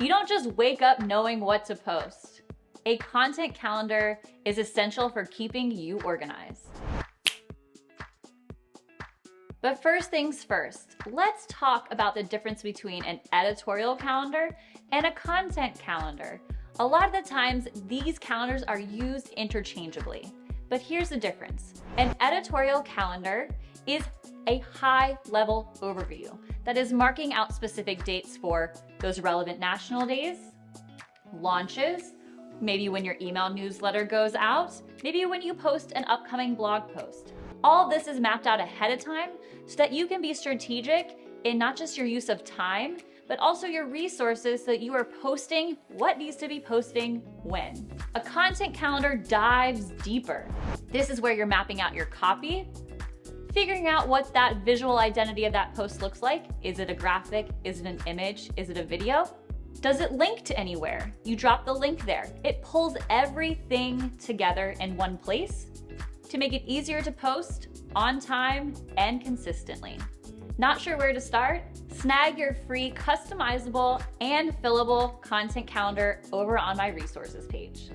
You don't just wake up knowing what to post. A content calendar is essential for keeping you organized. But first things first, let's talk about the difference between an editorial calendar and a content calendar. A lot of the times, these calendars are used interchangeably. But here's the difference. An editorial calendar is a high-level overview that is marking out specific dates for those relevant national days, launches, maybe when your email newsletter goes out, maybe when you post an upcoming blog post. All this is mapped out ahead of time so that you can be strategic in not just your use of time, but also your resources so that you are posting what needs to be posting when. A content calendar dives deeper. This is where you're mapping out your copy, figuring out what that visual identity of that post looks like. Is it a graphic? Is it an image? Is it a video? Does it link to anywhere? You drop the link there. It pulls everything together in one place to make it easier to post on time and consistently. Not sure where to start? Snag your free customizable and fillable content calendar over on my resources page.